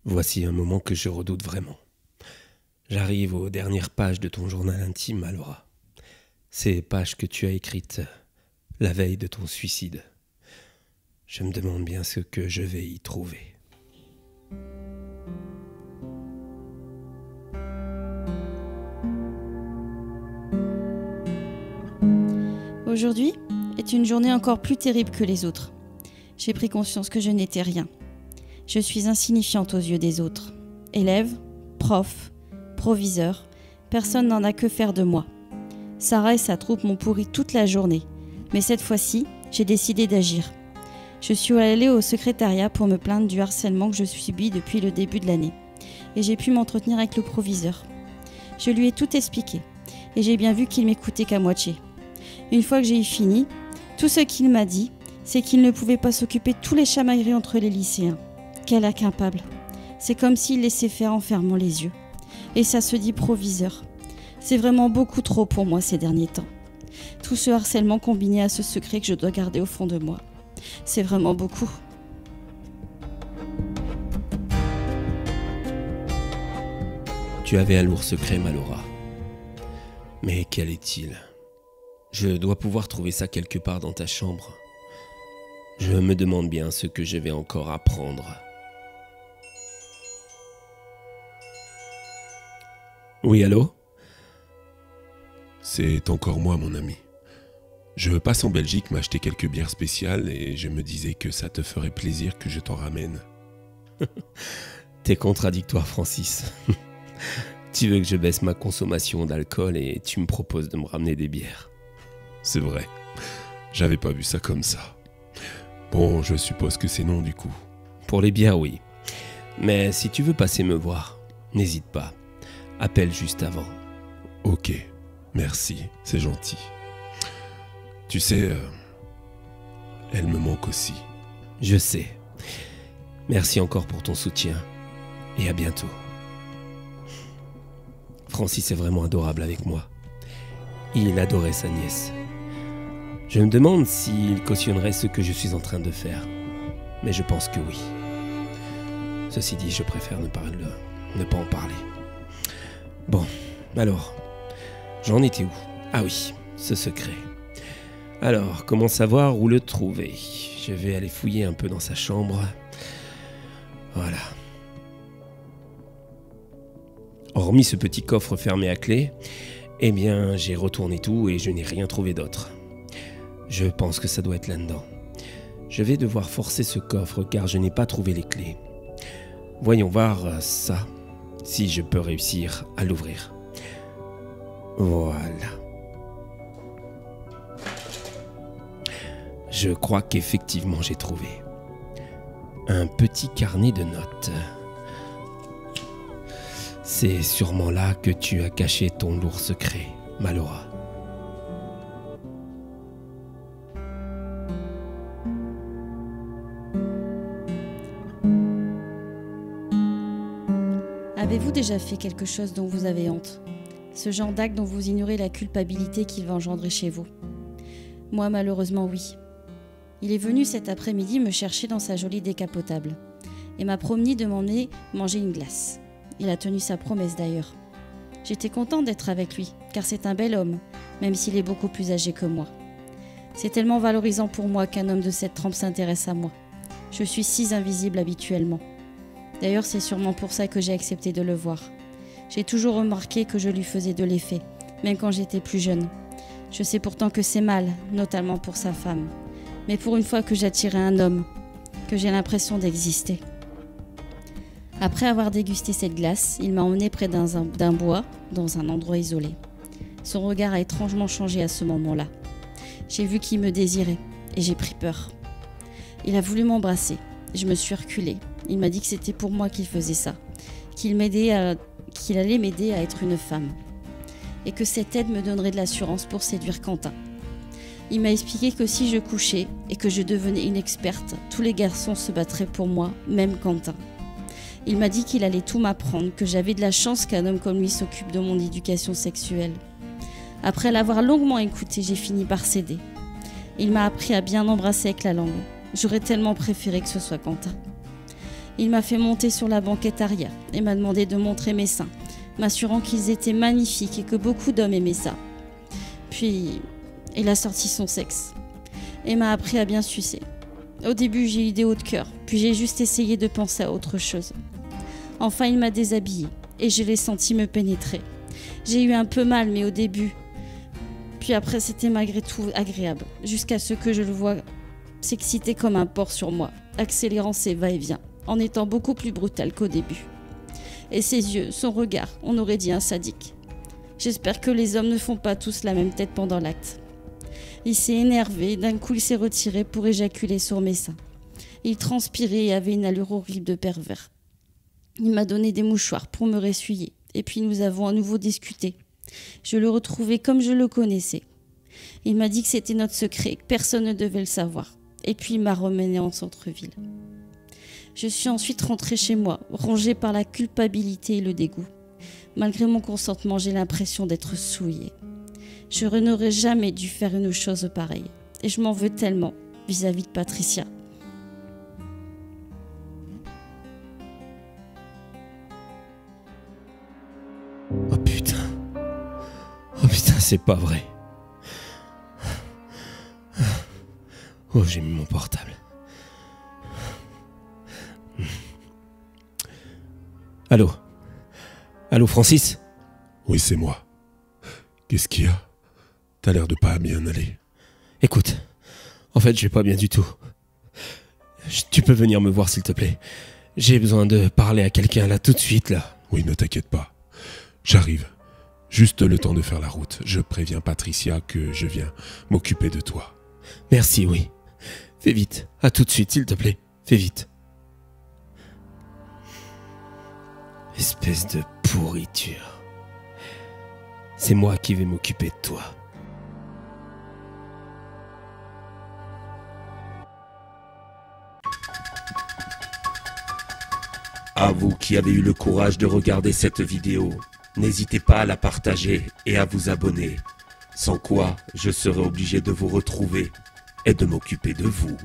Voici un moment que je redoute vraiment. J'arrive aux dernières pages de ton journal intime, Laura. Ces pages que tu as écrites la veille de ton suicide. Je me demande bien ce que je vais y trouver. Aujourd'hui est une journée encore plus terrible que les autres. J'ai pris conscience que je n'étais rien. Je suis insignifiante aux yeux des autres. Élève, prof, proviseur, personne n'en a que faire de moi. Sarah et sa troupe m'ont pourri toute la journée, mais cette fois-ci, j'ai décidé d'agir. Je suis allée au secrétariat pour me plaindre du harcèlement que je subis depuis le début de l'année, et j'ai pu m'entretenir avec le proviseur. Je lui ai tout expliqué, et j'ai bien vu qu'il m'écoutait qu'à moitié. Une fois que j'ai eu fini, tout ce qu'il m'a dit, c'est qu'il ne pouvait pas s'occuper de tous les chamailleries entre les lycéens. Quel incapable. C'est comme s'il laissait faire en fermant les yeux. Et ça se dit proviseur. C'est vraiment beaucoup trop pour moi ces derniers temps. Tout ce harcèlement combiné à ce secret que je dois garder au fond de moi. C'est vraiment beaucoup. Tu avais un lourd secret, ma Laura. Mais quel est-il ? Je dois pouvoir trouver ça quelque part dans ta chambre. Je me demande bien ce que je vais encore apprendre. Oui, allô ? C'est encore moi, mon ami. Je passe en Belgique m'acheter quelques bières spéciales et je me disais que ça te ferait plaisir que je t'en ramène. T'es contradictoire, Francis. Tu veux que je baisse ma consommation d'alcool et tu me proposes de me ramener des bières. C'est vrai, j'avais pas vu ça comme ça. Bon, je suppose que c'est non du coup. Pour les bières, oui. Mais si tu veux passer me voir, n'hésite pas. Appelle juste avant. Ok, merci, c'est gentil. Tu sais, elle me manque aussi. Je sais. Merci encore pour ton soutien. Et à bientôt. Francis est vraiment adorable avec moi. Il adorait sa nièce. Je me demande s'il cautionnerait ce que je suis en train de faire. Mais je pense que oui. Ceci dit, je préfère ne pas en parler. Bon, alors, j'en étais où ? Ah oui, ce secret. Alors, comment savoir où le trouver ? Je vais aller fouiller un peu dans sa chambre. Voilà. Hormis ce petit coffre fermé à clé, eh bien, j'ai retourné tout et je n'ai rien trouvé d'autre. Je pense que ça doit être là-dedans. Je vais devoir forcer ce coffre car je n'ai pas trouvé les clés. Voyons voir ça, si je peux réussir à l'ouvrir. Voilà. Je crois qu'effectivement j'ai trouvé. Un petit carnet de notes. C'est sûrement là que tu as caché ton lourd secret, ma Laura. Avez-vous déjà fait quelque chose dont vous avez honte ? Ce genre d'acte dont vous ignorez la culpabilité qu'il va engendrer chez vous ? Moi, malheureusement, oui. Il est venu cet après-midi me chercher dans sa jolie décapotable et m'a promis de m'emmener manger une glace. Il a tenu sa promesse d'ailleurs. J'étais contente d'être avec lui, car c'est un bel homme, même s'il est beaucoup plus âgé que moi. C'est tellement valorisant pour moi qu'un homme de cette trempe s'intéresse à moi. Je suis si invisible habituellement. D'ailleurs, c'est sûrement pour ça que j'ai accepté de le voir. J'ai toujours remarqué que je lui faisais de l'effet, même quand j'étais plus jeune. Je sais pourtant que c'est mal, notamment pour sa femme. Mais pour une fois que j'attirais un homme, que j'ai l'impression d'exister. Après avoir dégusté cette glace, il m'a emmené près d'un bois, dans un endroit isolé. Son regard a étrangement changé à ce moment-là. J'ai vu qu'il me désirait, et j'ai pris peur. Il a voulu m'embrasser. Je me suis reculée. Il m'a dit que c'était pour moi qu'il faisait ça, qu'il allait m'aider à être une femme, et que cette aide me donnerait de l'assurance pour séduire Quentin. Il m'a expliqué que si je couchais et que je devenais une experte, tous les garçons se battraient pour moi, même Quentin. Il m'a dit qu'il allait tout m'apprendre, que j'avais de la chance qu'un homme comme lui s'occupe de mon éducation sexuelle. Après l'avoir longuement écouté, j'ai fini par céder. Il m'a appris à bien embrasser avec la langue. J'aurais tellement préféré que ce soit Quentin. Il m'a fait monter sur la banquette arrière et m'a demandé de montrer mes seins, m'assurant qu'ils étaient magnifiques et que beaucoup d'hommes aimaient ça. Puis, il a sorti son sexe et m'a appris à bien sucer. Au début, j'ai eu des hauts de cœur, puis j'ai juste essayé de penser à autre chose. Enfin, il m'a déshabillée et je l'ai senti me pénétrer. J'ai eu un peu mal, mais au début. Puis après, c'était malgré tout agréable, jusqu'à ce que je le vois s'exciter comme un porc sur moi, accélérant ses va-et-vient, en étant beaucoup plus brutal qu'au début. Et ses yeux, son regard, on aurait dit un sadique. J'espère que les hommes ne font pas tous la même tête pendant l'acte. Il s'est énervé, d'un coup il s'est retiré pour éjaculer sur mes seins. Il transpirait et avait une allure horrible de pervers. Il m'a donné des mouchoirs pour me ressuyer, et puis nous avons à nouveau discuté. Je le retrouvais comme je le connaissais. Il m'a dit que c'était notre secret, que personne ne devait le savoir. Et puis il m'a ramené en centre-ville. Je suis ensuite rentrée chez moi, rongée par la culpabilité et le dégoût. Malgré mon consentement, j'ai l'impression d'être souillée. Je n'aurais jamais dû faire une chose pareille. Et je m'en veux tellement vis-à-vis de Patricia. Oh putain. Oh putain, c'est pas vrai. Oh, j'ai mis mon portable. Allô? Allô, Francis? Oui, c'est moi. Qu'est-ce qu'il y a? T'as l'air de pas bien aller. Écoute, en fait, je vais pas bien du tout. Tu peux venir me voir, s'il te plaît. J'ai besoin de parler à quelqu'un, là, tout de suite, là. Oui, ne t'inquiète pas. J'arrive. Juste le temps de faire la route. Je préviens Patricia que je viens m'occuper de toi. Merci, oui. Fais vite. À tout de suite, s'il te plaît. Fais vite. Espèce de pourriture. C'est moi qui vais m'occuper de toi. À vous qui avez eu le courage de regarder cette vidéo, n'hésitez pas à la partager et à vous abonner. Sans quoi, je serai obligé de vous retrouver et de m'occuper de vous.